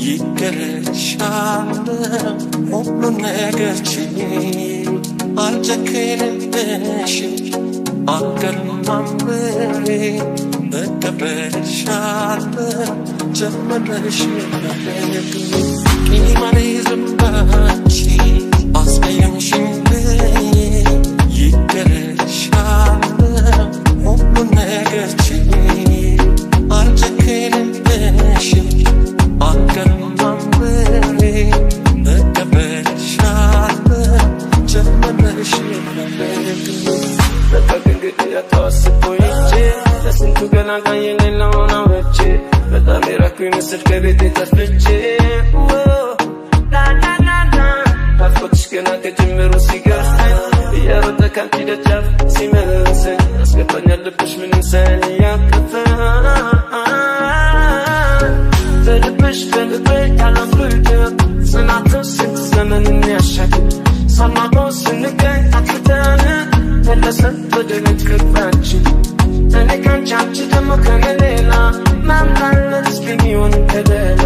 ይገርሻል ሁሉ ነገር ችዬ አልጨክንብሽም አልገርማምሬ እቀበልሻለሁ ጀመረሽ ቂም አልይዝም ባንቺ አስቀየምሽኝ ይገርሻል ሁሉ ነገር ችዬ አልጨክንብሽም አልገርማምሬ እቀበልሻለሁ ጀመረሽ በተገኘ ያታስቦይቼ ለስንቱ ገላጋይ የሌለውን አውርቼ በጣም የራኩኝ ምስል ከቤቴ ጠፍቼ ናናናና ናፍቆትሽ ገና ከጅምሩ ሲገርሰኝ እየሮጠ ካንቺ ደጃፍ ሲመልሰኝ ያስገባኛል ልብሽ ምንም ሳያቅተኝ በልብሽ በልቤ ያለው ፍቅር ጽናቱ ስንት ዘመን የሚያሻግር ሳናውቀው ስንገኝ አጥፍተን መለሰን ወደ ቤት ገባችን እኔ ካንቺ አንቺ ደግሞ ከኔ ሌላ ማምናለን እስከሚሆን ከደላ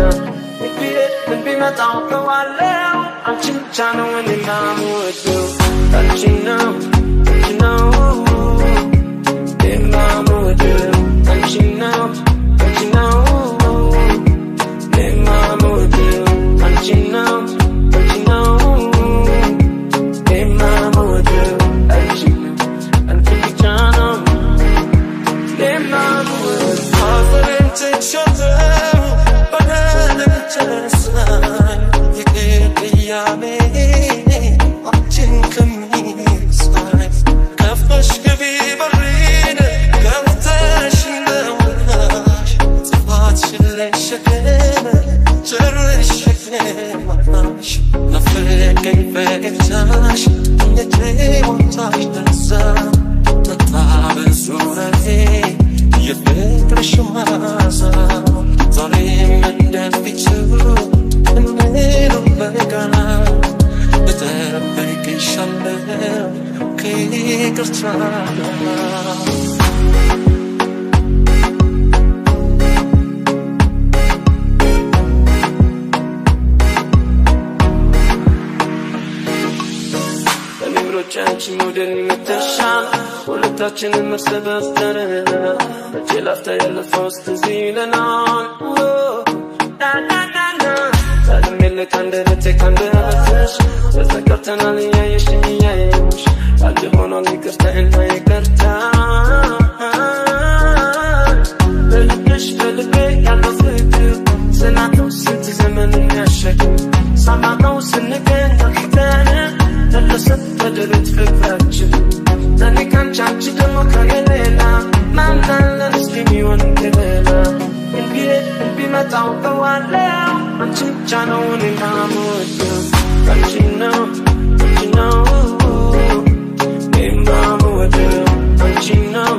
ምን ቢመጣ አውቀዋለሁ አንቺን ብቻ ነው እኔ የማምወደው አንቺን ነው የማምወደው አንቺን ነው የማምወደው አንቺን ነው አንቺ ሞደል መተሻል ሁለታችንን መሰበሰብን በጀላፍታ ያለፈው እዚህ ይለናል ናናናና ታድሜ ለካንደረቴ ካንደረትሽ ተዘጋብተናል እያየሽኝ እያየሽ አንድ ሆኗል ይቅርታና ይቅርታ በልብሽ በልቤ ያለው ፍቅር ጽናቱ ስንት ዘመን የሚያሻግር ሳናውቀው ስንገኝ አጥፍተን መለሰን ወደ ቤት ፍቅራችን እኔ ካንቺ አንቺ ደግሞ ከኔ ሌላ ማምናለን እስከሚሆን ከሌላ ቢመጣ አውቀዋለሁ አንቺን ብቻ ነው እኔ የማምወደው አንቺን ነው የማምወደው አንቺን ነው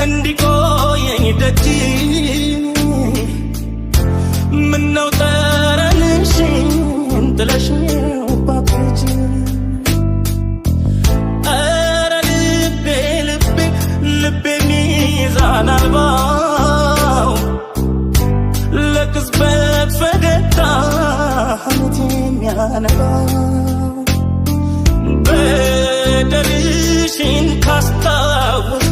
እንዲቆየኝ ደጅ ምነው ጠረንሽን ጥለሽው ባትሄጂ ኧረ ልቤ ሚዛን አልባው ለቅጽበት ፈገግታ ሐሞት የሚያነባው በደልሽን ካስታወስ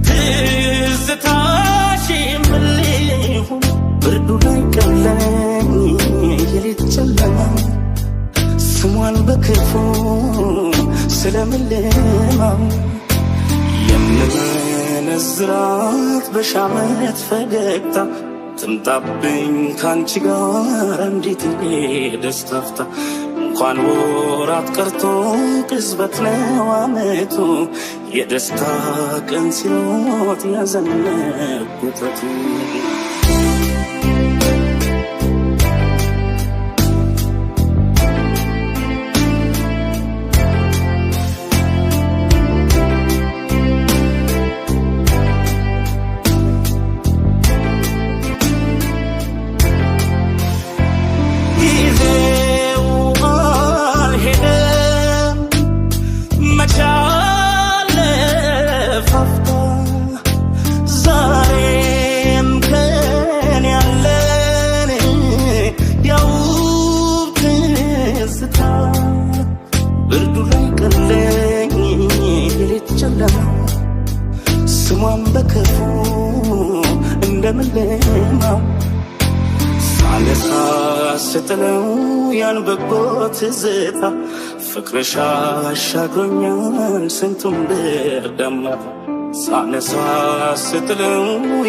ትዝታሽ ምልሁ ብርዱ ላይ ቀለኝ የሌት ጨለማ ስሟን በክፉ ስለምልማው የምመነዝራት በሻመት ፈገግታ ትምጣብኝ ካንቺ ጋር እንዴት ደስታፍታ እንኳን ወራት ቀርቶ ቅጽበት ነው ዓመቱ የደስታ ቀን ሲሮጥ ያዘነብ ጉጠቱ ሳነሳ ስትለው ያን በጎ ትዝታ ፍቅርሽ አሻግሮኛል ስንቱን ብርዳማ ሳነሳ ስትለው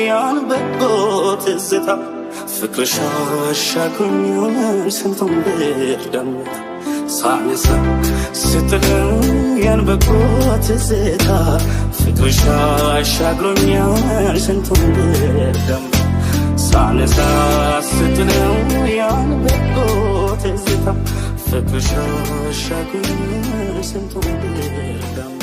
ያን በጎ ትዝታ ፍቅርሽ አሻግሮኛል ስንቱን ብርዳማ ሳነሳ ስትለው ያን በጎ ትዝታ ፍቅርሽ አሻግሮኛል ስንቱን ብርዳማ ሳነሳ ስትለው ያን በጎ ትዝታ ፍቅርሽ አሻግሮኛል ስንቱን ብርዳማ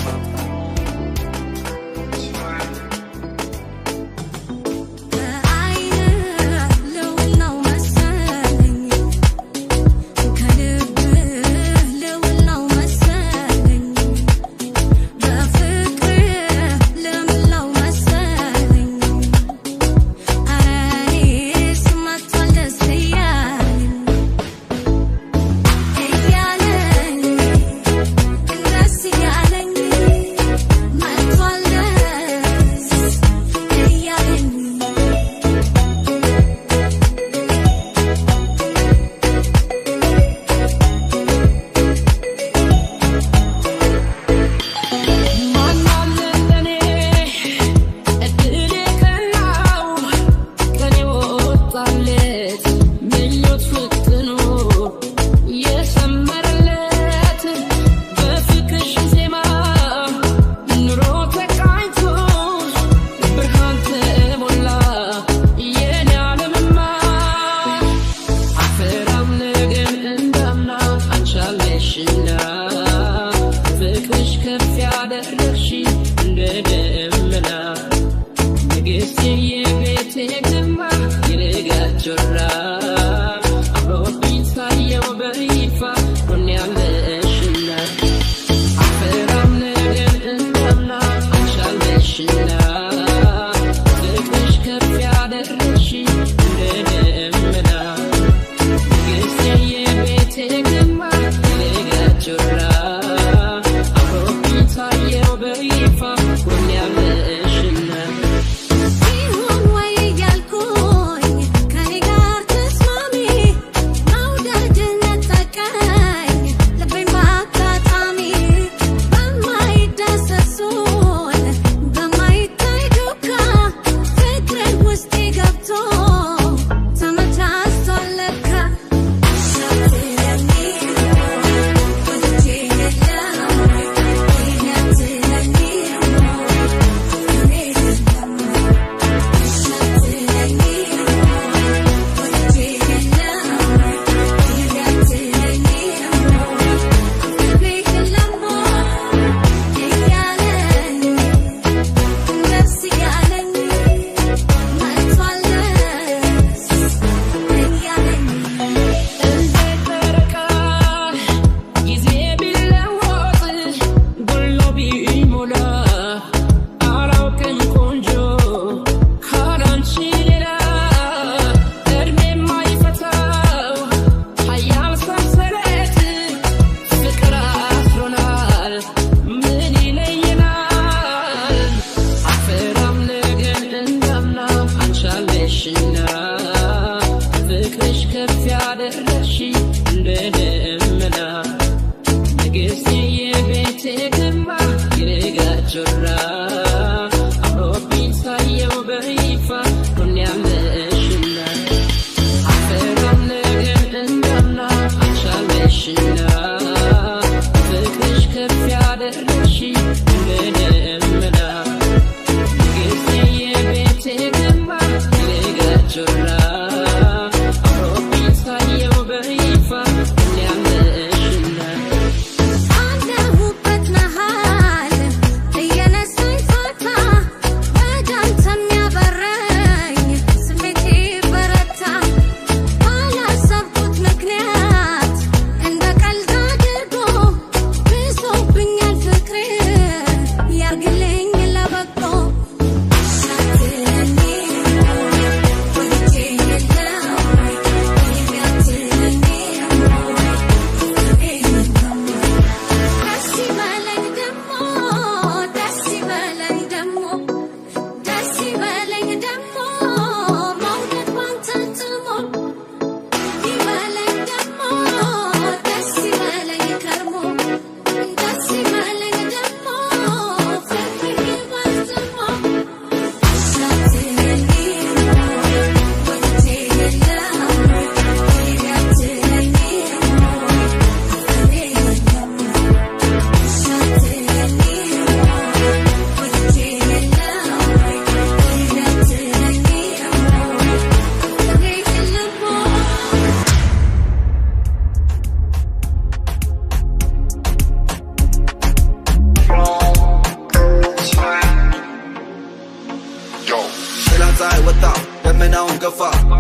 Iun way yalkoy, kani gar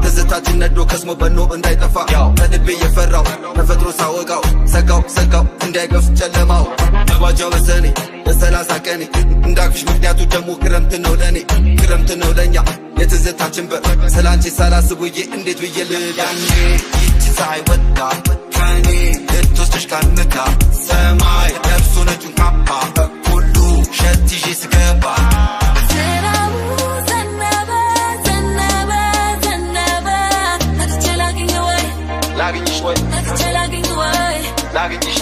ትዝታችን ነዶ ከስሞ በኖ እንዳይጠፋ ከልቤ የፈራው ተፈጥሮ ሳወጋው ሰጋው እንዳይገፍ ጨለማው መባጃው በሰኔ በሰላሳ ቀኔ እንዳግፍሽ ምክንያቱ ደግሞ ክረምት ነው ለኛ የትዝታችን በሰላንቺ ሳላስቡዬ እንዴት ብዬ ልዳኜ ይቺ ፀሐይ ወጣ ከኔ ልትወስደሽ ካንካ ሰማይ ለብሶ ነጩን ካባ ሁሉ ሸት ይዤ ስገባ ላግኝሽ ወይ ላግኝሽ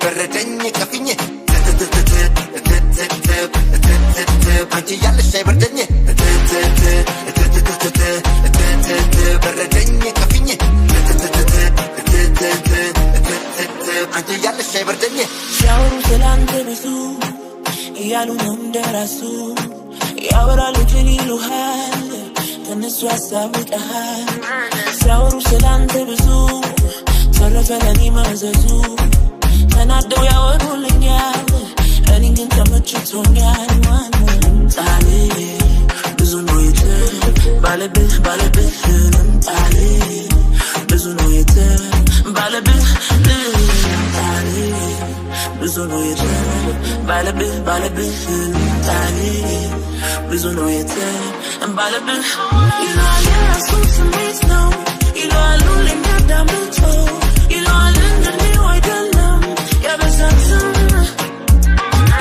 በረደኝ ከፍኝ አንቺ ያለሽ አይበርደኝ በረደኝ ከፍኝ አንቺ ያለሽ አይበርደኝ ሲያወሩ ስላንተ ብዙ እያሉ ነው እንደራሱ ያወራሉ ግን ይሉሃል ከነሱ ሀሳብ ርቀሃል ሲያወሩ ስላንተ ብዙ ተረፈ ለኔ መዘዙ ተናደው ያወሩልኛል እኔን ግን ተመችቶኛል ምንጣሌ ብዙ ነው ባለብህ ምንጣሌ ብዙ ነው ባለብህ ምንጣሌ ብዙ ነው ባለብህ ምንጣሌ ብዙ ነው ባለብህ ይላል የራሱ ስሜት ነው ይላሉ ለሚያዳምጠው ይላል እንደኔው አይደለም ያበዛትም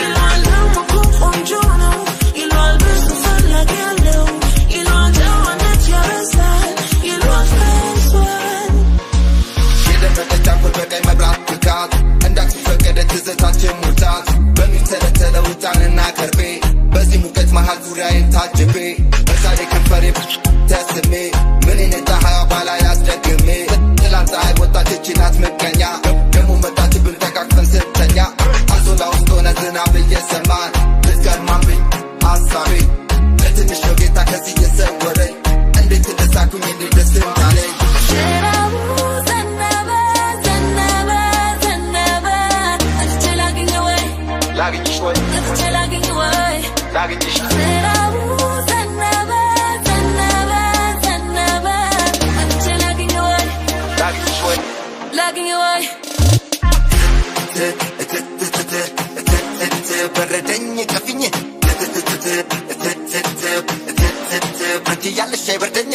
ይላል ደግሞ ቆንጆ ነው ይላል ብዙ ፈላጊ ያለው ይላል ጨዋነት ያበዛል ይላል ፈሷል የደመቀች አምፖል በቀይ መብራት ብርካት እንዳትፈቀደ ትዝታችን ሙርታት በሚተለተለ ውጣንና ከርቤ በዚህ ሙቀት መሃል ዙሪያዬን ታጅቤ በዛሬ ከንፈሬ ተስሜ ምን አይነት ፀሐይ ባላ ያስደግሜ ትላንት ፀሐይ ወጣች እቺ ናት ምቀኛ ደግሞ መጣች ብል ተቃቅፈን ስተኛ አንሶላ ውስጥ ሆነ ዝናብ እየሰማን ልትገርማብኝ ሀሳቤ ለትንሽ ነው ጌታ ከዚህ እየሰወረኝ እንዴት እንደሳኩኝ እንዴት ደስ እንዳለኝ ላግኝሽ ወይ ላግኝሽ በረደኝ ከፍኝ አንቺ ያለሽ አይበርደኝ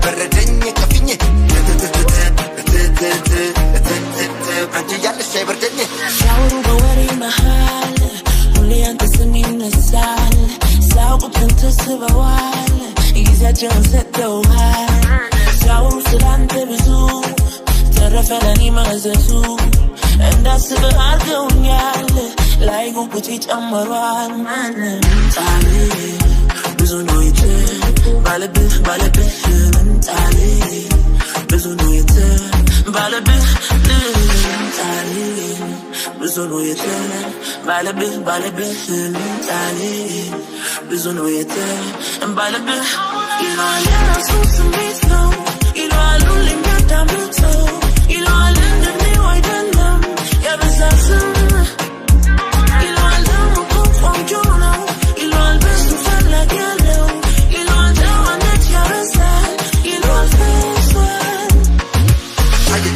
በረደኝ ከፍኝ አንቺ ያለሽ አይበርደኝ ሲያወሩ በወሬ መሃል ሁሌ አንተ ስም ይነሳል ሲያውቁት ግን ተስበዋል ጊዜያቸውን ሰጥተውሃል ሲያወሩ ስላንተ ብዙ ተረፈ ለኔ መዘዙ እንዳስብህ አድርገውኛል ላይ ጉጉቴ ጨምሯል ምንጣሌ ብዙ ነው ባለብህ ምንጣሌ ብዙ ነው ባለብህ ምንጣሌ ብዙ ነው ባለብህ ምንጣሌ ብዙ ነው ባለብህ ይላል የራሱ ስሜት ነው ይላሉ ለሚያዳምጠው ይላል እንደኔው አይደለም ያበዛትም ይላል ደግሞ ቆንጆ ነው ይላል ብዙ ፈላጊ ያለው ይላል ጨዋነት ያበዛል ይላል ፈሷል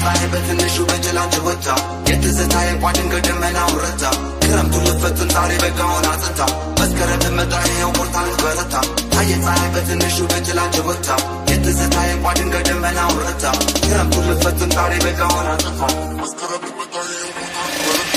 ፀሐይ በትንሹ በጀላንች ወጣ የትዝታዬ ቋድን ገደመና ውረታ ክረምቱን ልፈትን ዛሬ በጋውን አጽንታ መስከረም መጣ ይኸው ሞርታን በረታ ፀሐይ በትንሹ በጀላንች ወጣ የትዝታዬ ቋድን ገደመና ውረታ ክረምቱን ልፈትን ዛሬ በጋውን አጽንታ መስከረም መጣ ይኸው ሞርታን በረታ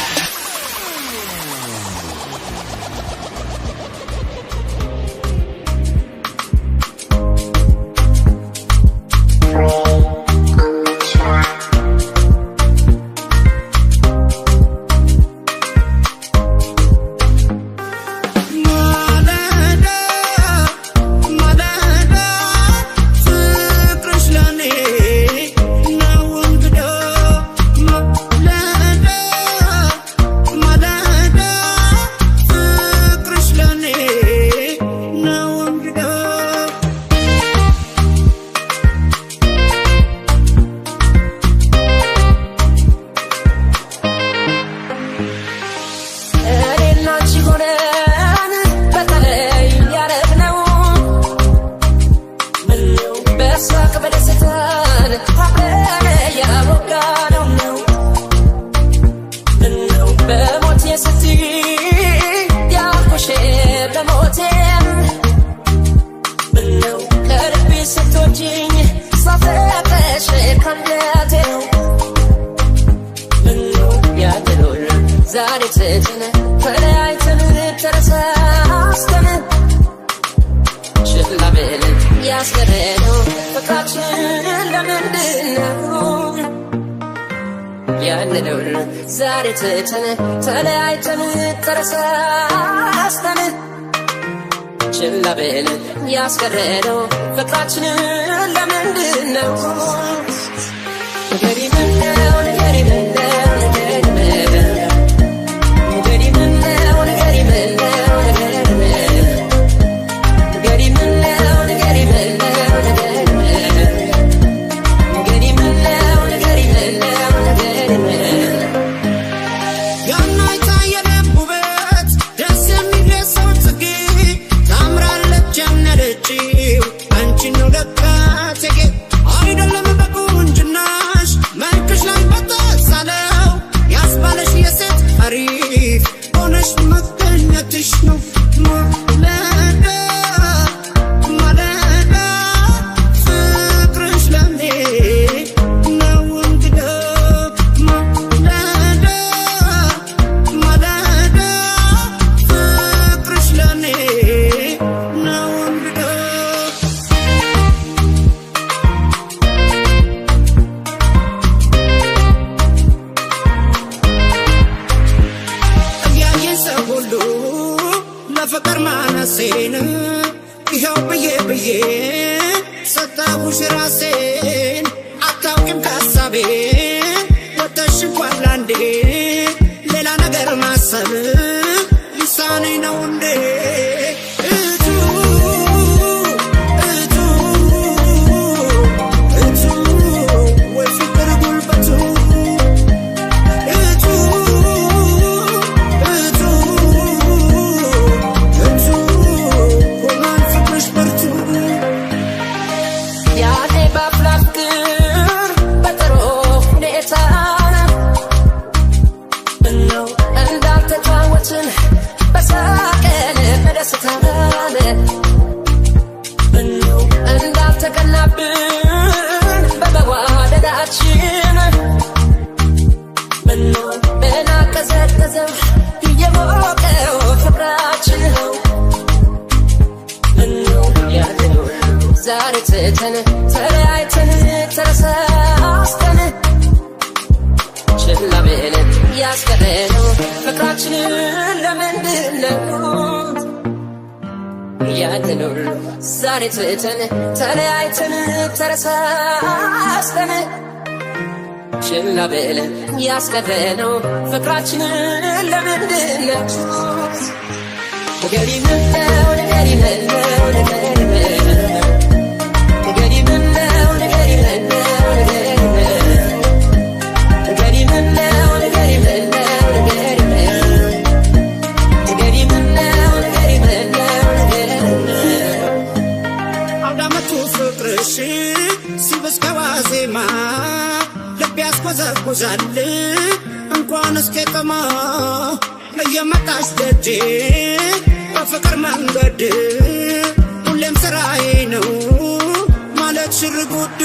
ተጫውተን አብረን ያወጋነው ነው ነው በሞቴ ስትይ ያልኩሽ በሞቴ ነው ከልቤ ስትወጂኝ ሳፈቅርሽ ከአንጀቴ ነው ነው ያድኖር ዛሬ ትተን ተለያይተን ተረሳስተን ችላ ብለን ያስቀረነው ፍቅራችንን ለምንድነው ያንነው ዛሬ ትተን ተለያይተን ተረሳስተን ችላ ብለን ያስቀረነው ፍቅራችንን ለምንድነው ንገሪምነው ንገሪምነው ንገሪምነው ንገሪምነው ፍቅር ማነሴን ይኸው ብዬ ብዬ ሰጣሁሽ ራሴን አታውቂም ከሀሳቤ ወጥተሽ እንኳን ላንዴ ሌላ ነገር ማሰብ ሊሳነኝ ነው እንዴ ወይ ፍቅር ጉልበቱ ዛሬ ትተን ተለያይተን ተረሳስተን ችላ ብለን ያስቀረነው ፍቅራችንን ለምንድነው ያድነው ዛሬ ትተን ተለያይተን ተረሳስተን ችላ ብለን ያስቀረነው ፍቅራችንን ለምንድነው ንገሪምነው ንገሪምነው ንገሪምነው ሲበስ ከዋዜማ ልብ ያስቆዘቁዛል እንኳን እስከቀማ እየመጣሽ ደጄ በፍቅር መንገድ ሁሌም ስራዬ ነው ማለት ሽርጉድ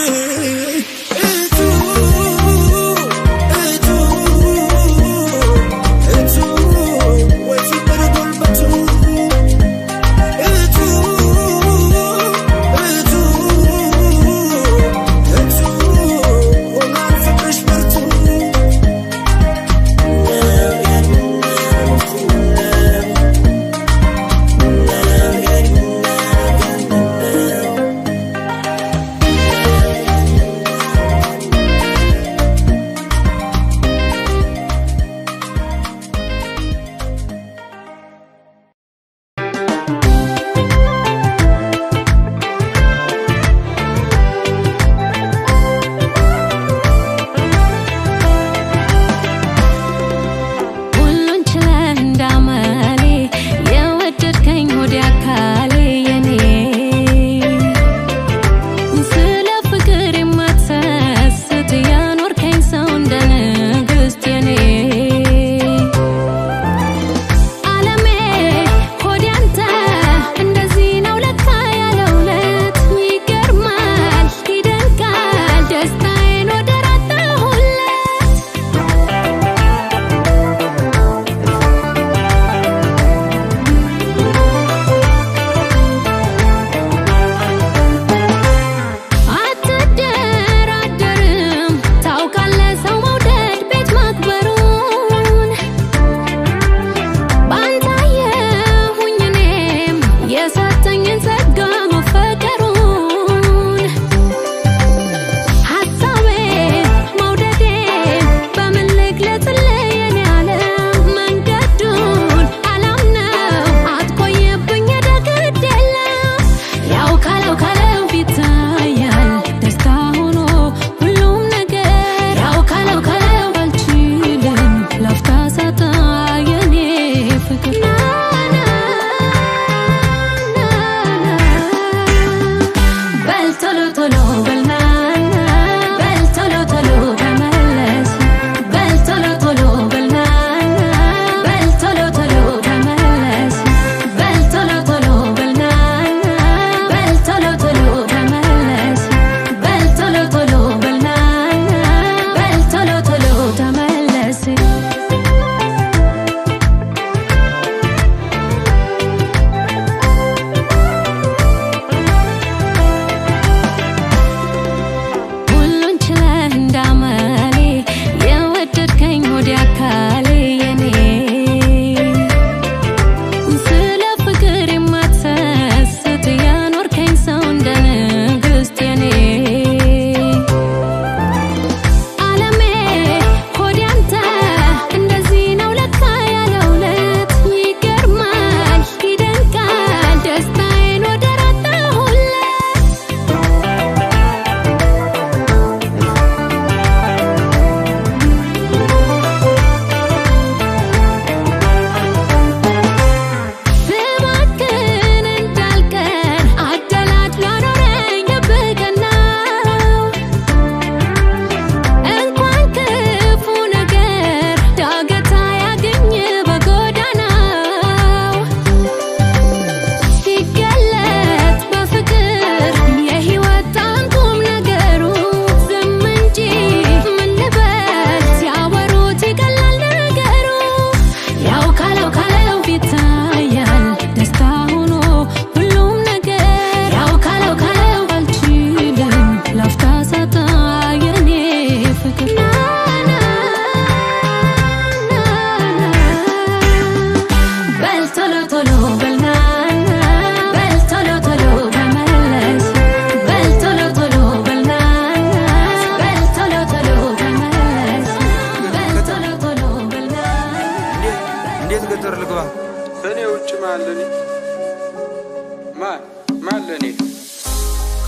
ወይ ፍቅር ጉልበቱ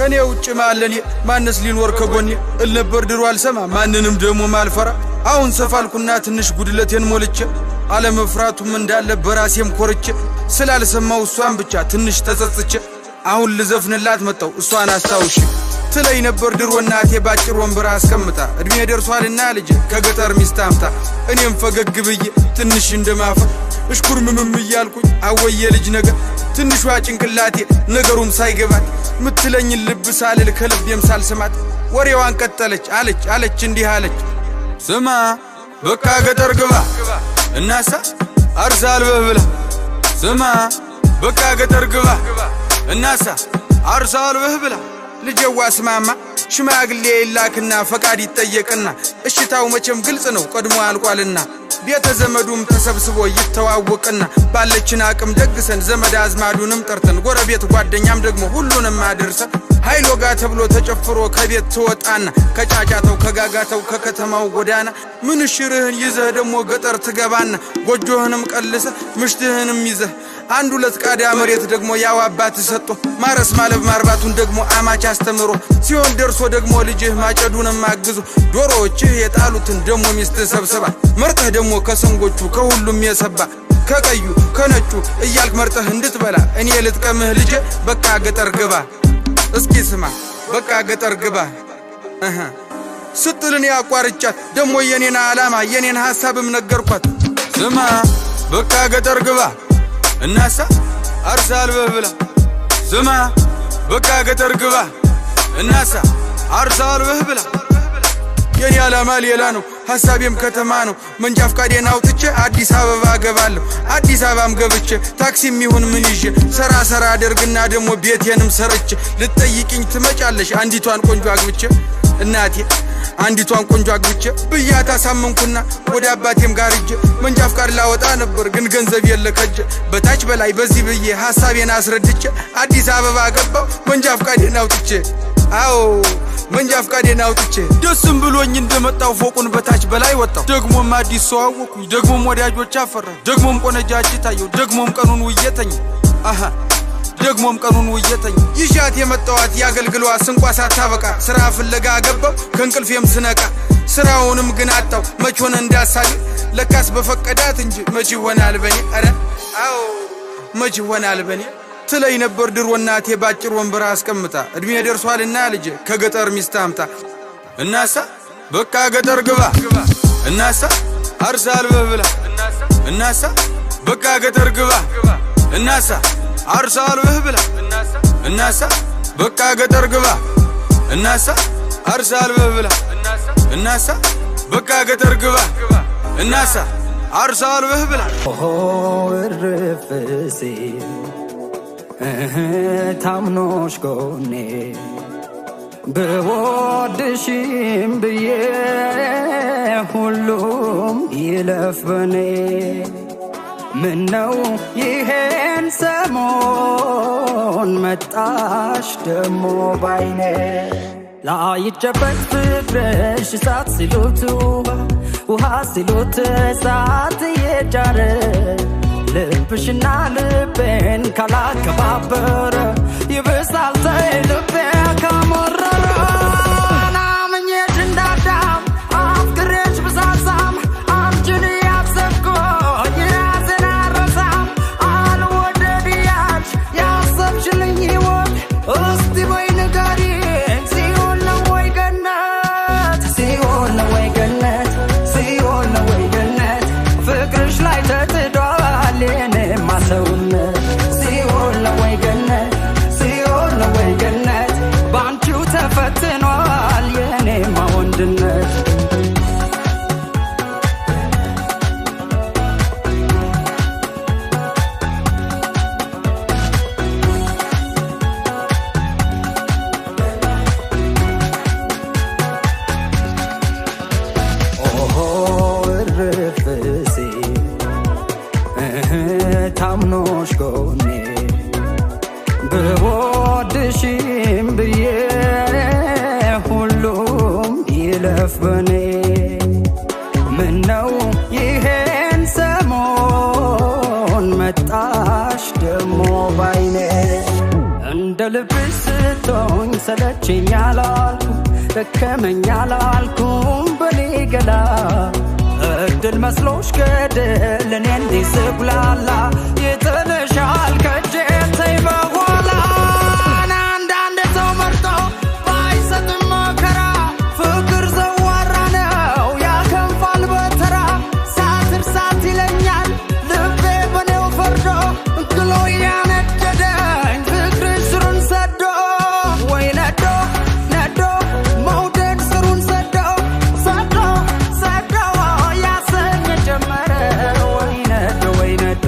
ከኔ ውጭ ማለኔ ማንስ ሊኖር ከጎኔ እልነበር ድሮ አልሰማ ማንንም ደሞ ማልፈራ አሁን ሰፋልኩና ትንሽ ጉድለቴን ሞልቼ አለመፍራቱም እንዳለ በራሴም ኮርቼ ስላልሰማው እሷን ብቻ ትንሽ ተጸጽቼ አሁን ልዘፍንላት መጣው እሷን አስታውሽ ትለይ ነበር ድሮ እናቴ ባጭር ወንበር አስቀምጣ እድሜ ደርሷልና ልጅ ከገጠር ሚስት አምጣ እኔም ፈገግ ብዬ ትንሽ እንደማፈር እሽኩርምም እያልኩኝ አወየ ልጅ ነገር ትንሿ ጭንቅላቴ ነገሩም ሳይገባት ምትለኝ ልብ ሳልል ከልቤም ሳልሰማት ወሬዋን ቀጠለች አለች እንዲህ አለች ስማ በቃ ገጠር ግባ እናሳ አርሳል በብላ ስማ በቃ ገጠር ግባ እናሳ አርሳል በብላ ልጅዋ ስማማ ሽማግሌ ይላክና ፈቃድ ይጠየቅና እሽታው መቼም ግልጽ ነው ቀድሞ አልቋልና ቤተ ዘመዱም ተሰብስቦ ይተዋወቅና ባለችን አቅም ደግሰን ዘመድ አዝማዱንም ጠርተን ጎረቤት ጓደኛም ደግሞ ሁሉንም አድርሰን ሃይሎጋ ተብሎ ተጨፍሮ ከቤት ተወጣና ከጫጫታው ከጋጋታው ከከተማው ጎዳና ምንሽርህን ይዘህ ደግሞ ገጠር ትገባና ጎጆህንም ቀልሰ ምሽትህንም ይዘህ አንድ ሁለት ቃዳ መሬት ደግሞ ያው አባት ሰጥቶ ማረስ ማለብ ማርባቱን ደግሞ አማች አስተምሮ ሲሆን ደርሶ ደግሞ ልጅህ ማጨዱንም አግዙ ዶሮዎችህ የጣሉትን ደግሞ ሚስት ሰብስባ መርጠህ ደግሞ ከሰንጎቹ ከሁሉም የሰባ ከቀዩ ከነጩ እያልክ መርጠህ እንድትበላ እኔ ልጥቀምህ ልጄ በቃ ገጠር ግባ እስኪ ስማ በቃ ገጠር ግባ ስትልን ያቋርጫት ደግሞ የኔን ዓላማ የኔን ሐሳብም ነገርኳት ስማ በቃ ገጠር ግባ እናሳ አርሳል በብላ ስማ በቃ ገጠር ግባ እናሳ አርሳል በብላ የኔ ዓላማ ሌላ ነው ሐሳቤም ከተማ ነው መንጃ ፈቃዴን አውጥቼ አዲስ አበባ ገባለሁ አዲስ አበባም ገብቼ ታክሲም ይሁን ምን ይዤ ሰራ አደርግና ደግሞ ቤቴንም ሰርቼ ልትጠይቂኝ ትመጫለሽ አንዲቷን ቆንጆ አግብቼ እናቴ አንዲቷን ቆንጆ አግብቼ ብያታ ሳመንኩና ወደ አባቴም ጋር እጄ መንጃ ፈቃድ ላወጣ ነበር ግን ገንዘብ የለከጀ በታች በላይ በዚህ ብዬ ሐሳቤን አስረድቼ አዲስ አበባ ገባው መንጃ ፈቃዴን አውጥቼ አዎ መንጃ ፈቃዴን አውጥቼ ደስም ብሎኝ እንደመጣው ፎቁን በታች በላይ ወጣው ደግሞም አዲስ ሰው አወኩኝ ደግሞም ወዳጆች አፈራ ደግሞም ቆነጃጅ ታየው ደግሞም ቀኑን ውየተኝ ደግሞም ቀኑን ውየተኝ ይሻት የመጣዋት ያገልግሏ ስንቋ ሳታበቃ ስራ ፍለጋ ገባው ከንቅልፌም ስነቃ ስራውንም ግን አጣው መች ሆነ እንዳሳቢ ለካስ በፈቀዳት እንጂ መች ይሆናል በኔ አረ አዎ መች ይሆናል በኔ ትለይ ነበር ድሮ እናቴ ባጭር ወንበር አስቀምጣ እድሜ ደርሷልና ልጅ ከገጠር ሚስት አምጣ እናሳ በቃ ገጠር ግባ እናሳ አርሳል በብላ እናሳ በቃ ገጠር ግባ እናሳ አርሳል በብላ እናሳ በቃ ገጠር ግባ እናሳ አርሳል በብላ እናሳ በቃ ገጠር ግባ እናሳ አርሳል በብላ ርፍሲ ታምኖሽ ጎኔ ብወድሽም ብዬ ሁሉም ይለፍ በኔ ምነው ይሄን ሰሞን መጣሽ ደሞ ባይኔ ላይጨበጥ ፍቅርሽ እሳት ሲሉት ውሃ ሲሉት እሳት የጫረ ልብሽና ልቤን ካላከባበረ ይብሳል ልቤ ካመረረ ናምኜሽ እንዳዳም አፍቅሬሽ ብሳሳም አንቺን ያሰብኩኝ ራሴን አልረሳም አልወደድ ያልሽ ያሰብሽልኝ ሕይወት እስቲ በይ ንገሪኝ ሲኦል ነው ወይ ገነት ሲኦል ነው ወይ ገነት ሲኦል ነው ወይ ገነት ፍቅርሽ ላይ ተጥዷል የኔማ ሰውነት ሲኦል ነው ወይ ገነት ሲኦል ነው ወይ ገነት ባንቺው ተፈትኗል የኔማ ወንድነት ታምኖሽ ጎኔ ብወድሽም ብዬ ሁሉም ይለፍ በኔ ምነው ይሄን ሰሞን መጣሽ ደሞ ባይኔ እንደ ልብሽ ሰልቶኝ ሰለቸኝ አላልኩም ደከመኝ አላልኩም በኔ ገላ እድል መስሎሽ ገደል እኔ እንዲህ ስጉላላ የተነሻል ከእጄ ተይ በኋላ አንዳንድ ሰው መርጦ ባይሰጥም መከራ ፍቅር ዘዋራ ነው ያከንፋል በተራ ሳትር ሳት ይለኛል ልቤ በኔው ፈርዶ ግሎ ያነደደኝ ፍቅርሽ ስሩን ሰዶ ወይ ነዶ ነዶ መውደድ ስሩን ሰዶ ሰዶ ሰዶ ያሰኝ ጀመረ ወይ ነዶ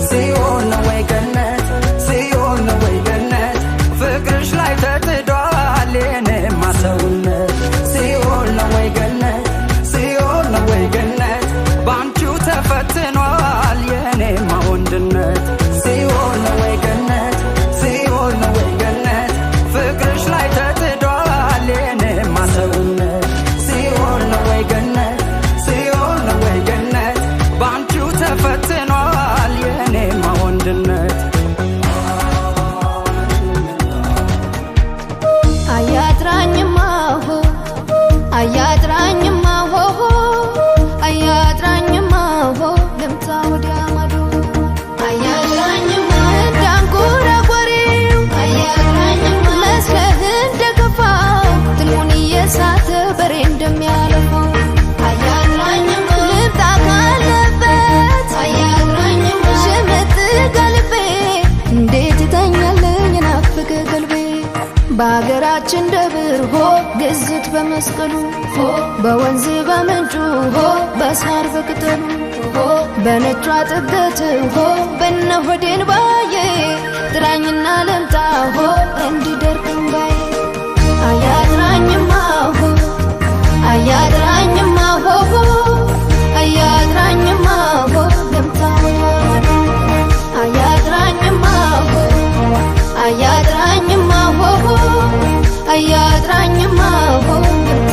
ሲኦል ነው ወይ ገነት ሲኦል ነው ወይ ገነት ፍቅርሽ ላይ ተጥዷል የኔማ ሰውነት ሲኦል ነው ወይ ገነት ሲኦል ነው ወይ ገነት ባንቺው ተፈትኗል የኔማ ወንድነት ሲኦል ነው ወይ ገነት ሲኦል ነው ወይ ገነት ፍቅርሽ ላይ ተጥዷል የኔማ ሰውነት ሲኦል ነው ወይ ገነት ሲኦል ነው ወይ ገነት ባንቺው ተፈትኗል የኔማ ወንድነት አያጥራኝማሆ አያጥራኝማሆ አያጥራኝማሆ ልምታ ወዲያ ማዶ አያጥራኝማ እንዳንጎራጎሬው አያጥራኝማ መስለህ እንደገፋው ትልሙን እየሳተ በሬ እንደሚያለፋው አያጥራኝማ ልምጣ ካለበት አያጥራኝማ ሽምጥ ቀልቤ እንዴት ይተኛልኝ ናፍቅ ቀልቤ በአገራችን ደብር ሆ ግዝት በመስቀሉ ሆ በወንዝ በምንጩ ሆ በሳር በቅጠሉ ሆ በነጯ ጥገት ሆ በነሆዴን ባዬ ጥራኝና ለምጣ ሆ እንዲደርቅም ባዬ አያጥራኝማ ሆ አያጥራኝማ ሆ አያጥራኝማ ሆ ለምጣ አያጥራኝማ ሆ አያጥራኝማ ሆ አያጥራኝማ ሆ ለምጣ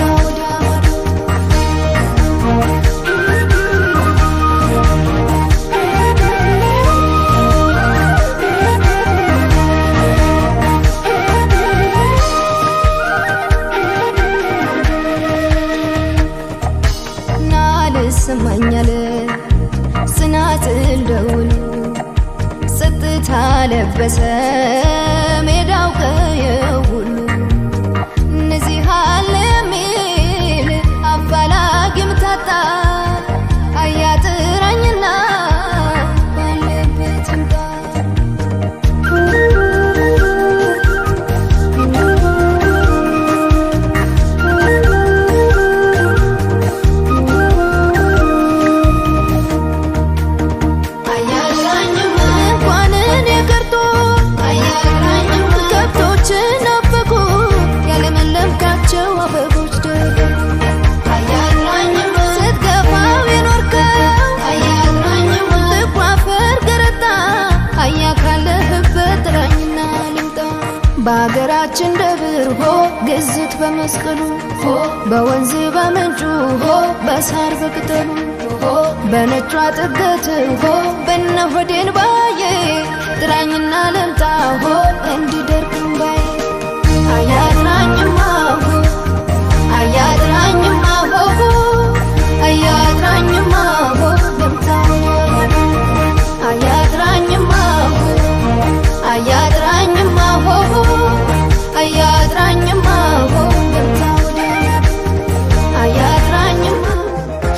ናልሰማኛለ ጽናጽል ደውል ጸጥታ ለበሰ ሜዳው ከየሁሉ እነዚህ አለ ሚል አፋላጊም ታጣ አያጥራኝና ባለበት ይምጣ በአገራችን ደብር ሆ ግዝት በመስቀሉ ሆ በወንዝ በምንጩ ሆ በሳር በቅጠሉ ሆ በነጯ ጥገት ሆ በነሆዴን ባዬ ጥራኝና ለምጣ ሆ እንዲደርቅም ባዬ አያጥራኝማ ሆ አያጥራኝማ ሆ አያጥራኝማ ሆ ለምጣ አያጥራኝማ ሆ አያጥራኝማ ሆ አያጥራኝማ ሆ ለምጣ አያጥራኝማ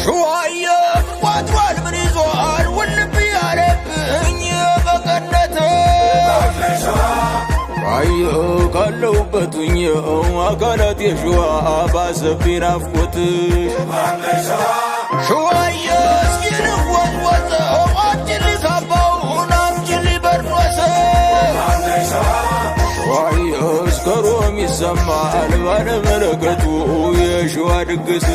ሸዋዬ ቋጥሯል ምን ይዟል ውልብ ያለብኝ በቀነተ ሸዋዬ ካለሁበትኝ አካላት የሸዋ ባሰብኝ ናፍቆትሽ ሸዋዬ እስኪን ወንወዘው አጅል ካባውን አምጅል በርኖሰ ሸዋዬ እስከ ሮም ይሰማል ባለመለከቱ የሸዋ ድግስ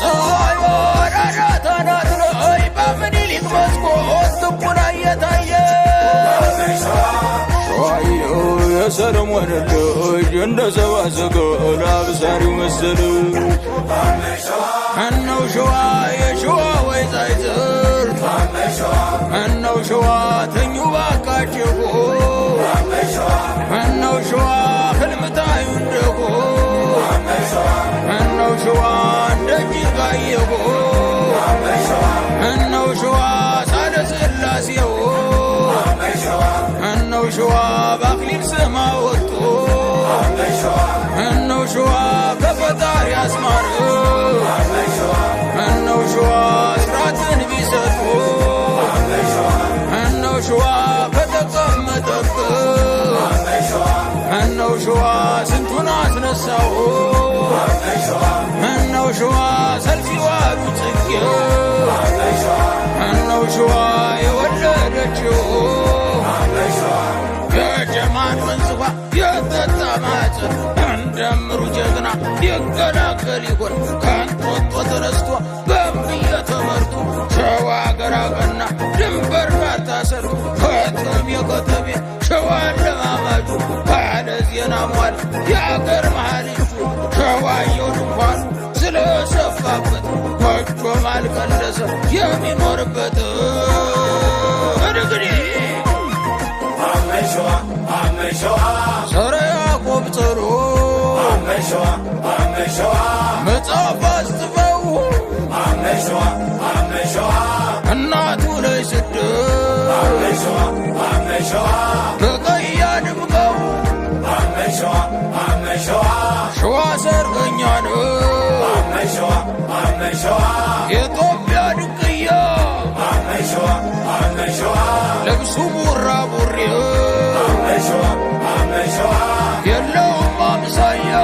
ፀሐይ ወራራት አናት ላይ በምኒልክ መስኮት ትኩና እየታየ ሸዋዬ የሰለሞን ልጅ እንደ ሰባ ሰገል አብሳሪው መሰል እነው ሸዋ የሸዋ ወይ ዛይዘር ምነው ሸዋ ተኙ ባካችሁ ምነው ሸዋ ህልምታዩ እንደጎ ምነው ሸዋ እንደጅ ጋየጎ ምነው ሸዋ ሳለ ስላሴው ምነው ሸዋ ባክሊል ስማ ወጡ ምነው ሸዋ ከፈጣሪ አስማር ምነው ሸዋ ስራትን ቢሰጡ ምነው ሸዋ ከተቀመጠብ ምነው ሸዋ ስንቱን አስነሳው ምነው ሸዋ ሰልፊዋሉ ጽጌ ምነው ሸዋ የወለደችው የጀማን ወንዝዋ የተጠማጸ እንደምሩ ጀግና ይገላገል ይሆን ከንጦጦ ተነስቶ በምየ ተመርቶ ሸዋ ገራገና ድንበር ጋር ታሰርቶ ከተሜ ሸዋን ለማማጁ ባለ ዜና ሟል የአገር መሃልጁ ሸዋየው ድንኳኑ ስለሰፋበት ጎጆ ማልቀለሰ የሚኖርበት እንግዲህ ሰረ ያዕቆብ ጸሎ መጽሐፍ አስጥፈው እናቱ ላይ ስደት በቀይ አድምቀው ሸዋ ሰርገኛ ነው የኢትዮጵያ ድንቅያ ልብሱ ቡራ ቡሬ የለውም አምሳያ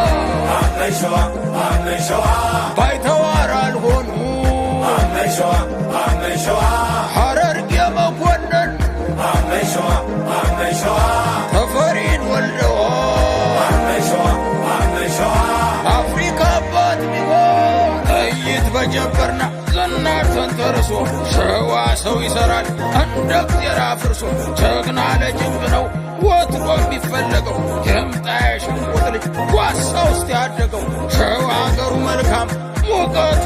ባይተዋር አልሆኑ ሐረርጌ መኮንን ተፈሪን ወልደዋል አፍሪካ አባት ቢሆን ጥይት በጀበርና ዝናር ተንተርሶ ሸዋ ሰው ይሰራል እንደ እግዚአብሔር አፍርሶ ጀግና ለጅብ ነው ወትሮ የሚፈለገው የምጣ የሸንቆጥ ልጅ ጓሳ ውስጥ ያደገው ሸዋ አገሩ መልካም ሙቀቱ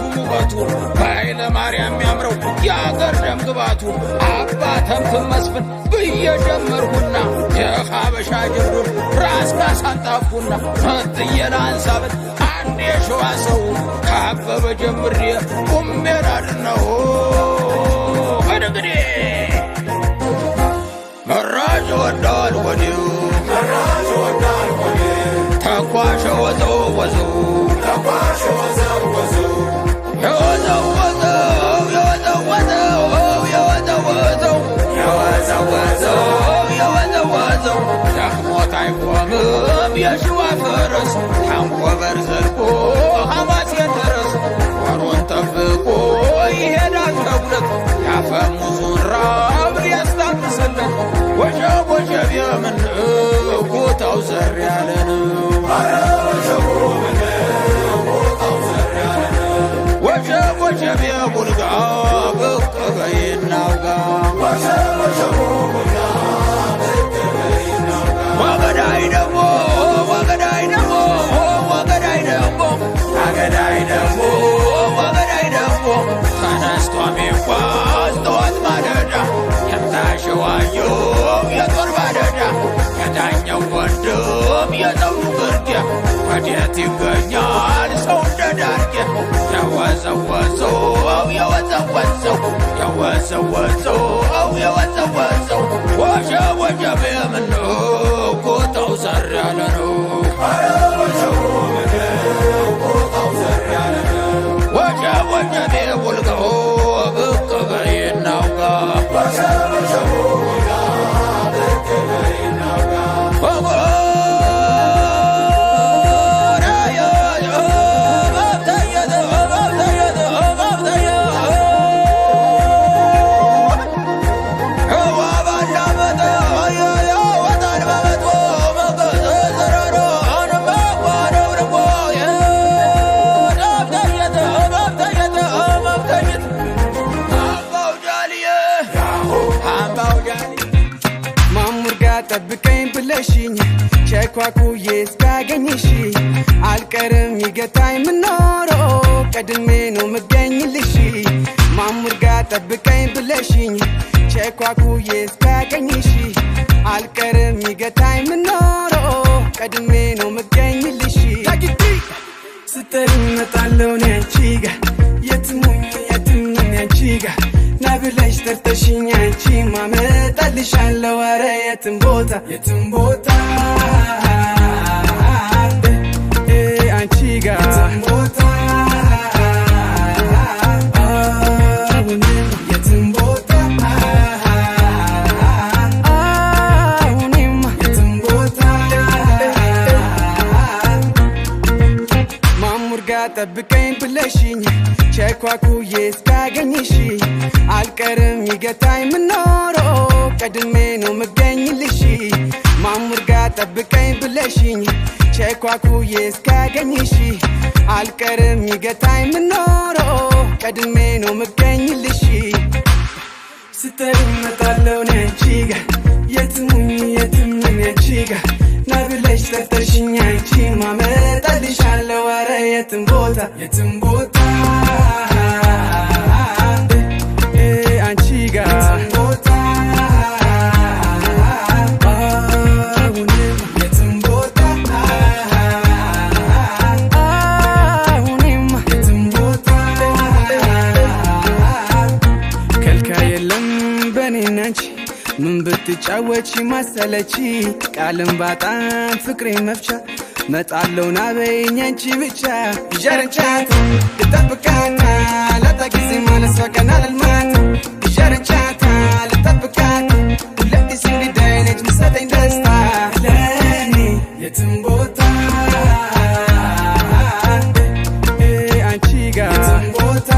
በኃይለ ማርያም ያምረው የአገር ደም ግባቱ አባተምትም መስፍን ብዬ ጀመርኩና የኻበሻ ጀብዱን ራስ ካሳንጣፍኩና መጥዬ ላንሳበት አንድ የሸዋ ሰው ካበበ ጀምሬ ቁሜን አድነው እንግዲህ መራዥ ወዳል ወዲው ተኳሸ ወዘው ወዘው የወዘወዘው ዳሞት አይቆምም የሸዋ ፈረስ ታንኮበር ዘልቆ ሐማሴን ድረስ ወሮን ጠብቆ ይሄዳል ተጉለት ያፈሙዙን ራብ ሊያስታምስለት ወሸብ የምነው ቦታው ዘር ያለ ነው ወሸብ የቡልጋ ብቅ በይናውጋ ወገዳይ ደሞ ተነስቶ ሚጓዝ ጠዋት ማለዳ የምታሸዋየው የጦር ባለዳ የዳኛው ወንድም የጠሩ ግርጌ ወዴት ይገኛል ሰው እንደ ዳርጌ የወዘወዘው ወሸብ የምነው ቦታው ዘር ያለ ነው ወሸብ የቡልጋው ብቅ በይናውጋ ጠብቀኝ ብለሽኝ ቸኳኩዬ እስካገኝሽ አልቀርም ይገታኝ ምኖሮ ቀድሜ ነው መገኝልሽ ማሙር ጋር ጠብቀኝ ብለሽ ቸኳኩዬ እስካገኝሽ አልቀርም ይገታኝ ምኖረው ቀድሜ ነው መገኝልሽ ስትሪ መጣለው ነንቺ ጋር የትሙኝ ነንቺ ጋር ናብለሽ ተርተሽኝ አንቺ ማመጣልሻለው ኧረ የትም ቦታ አንቺ ጋር የትም ቦታ ጠብቀኝ ብለሽኝ ቸኳኩዬ እስካገኝሽ አልቀርም ይገታኝ ምኖረው ቀድሜ ነው መገኝልሽ ማሙር ጋር ጠብቀኝ ብለሽኝ ቸኳኩዬ እስካገኝሽ አልቀርም ይገታኝ ምኖረው ቀድሜ ነው መገኝልሽ ስትሪ መጣለው ነንቺ ጋር የትሙኝ ነንቺ ጋር ናብለሽ ተርተሽኝ አንቺ ማመጣልሻለው ኧረ የትም ቦታ አንቺ ጋር የትም ቦታ የትም ቦታ ከልካይ የለም በኔና አንቺ ምን ብትጫወቺ ማሰለቺ ቃልም ባጣም ፍቅሬ መፍቻ መጣለው ናበይኝ አንቺ ብቻ ይጀርንቻት ልጠብቃታ ለታ ጊዜ ማለሷ ቀና ልልማት ይጀርንቻታ ልጠብቃት ሁለት ጊዜ እንግዳይ ነች ምሰጠኝ ደስታ ለኔ የትም ቦታ አንቺ ጋር የትም ቦታ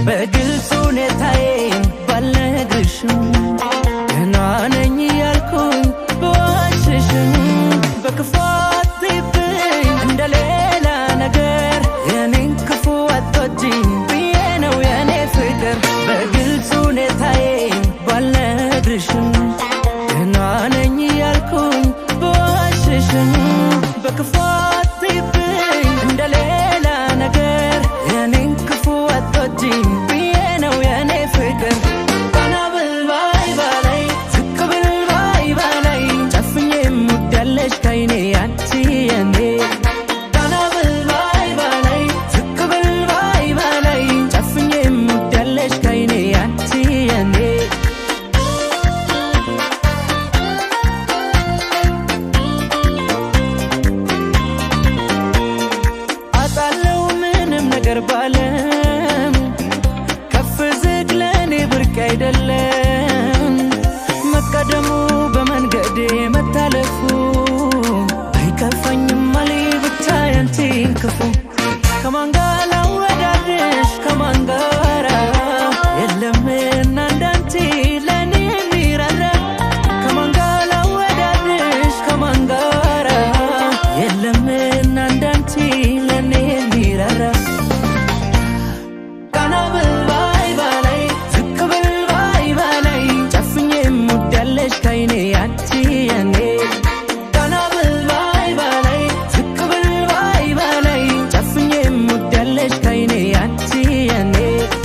በግልጽ ሁኔታዬን ባልነግርሽም ገና ነኝ ያልኩኝ በዋሽሽም በክፉ አትይብኝ እንደሌላ ነገር የኔን ክፉ አትወጂኝ ብዬ ነው የኔ ፍቅር በግልጽ ሁኔታዬን ባልነግርሽም ገና ነኝ ያልኩኝ በዋሽሽም በክፉ አትይብኝ እንደሌላ ነገር የኔን ክፉ አትወጂኝ ባለም ከፍ ዝቅ ለኔ ብርቅ አይደለም መቀደሙ በመንገዴ መታለፉ አይከፋኝም አሊ ብቻ ያንቺን ክፉ ከማን ጋር ላወዳድርሽ ከማን ጋር የለምና እንዳንቺ ለኔ የሚራራ ከማን ጋር ላወዳድርሽ ከማን ጋር የለምና እንዳንቺ ለኔ የሚራራ Yeah.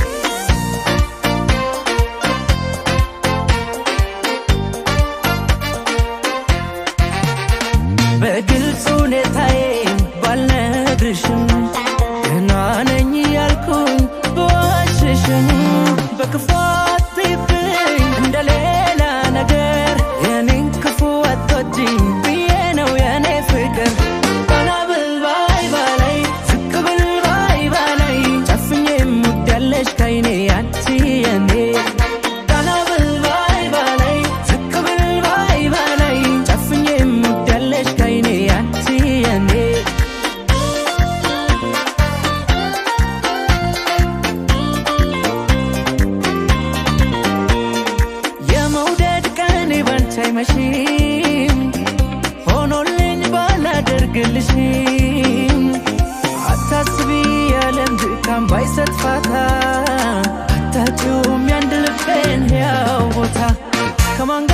ጌታም ባይሰጥ ፋታ አታጪውም ያንድ ልቤን ሕያው ቦታ ከማን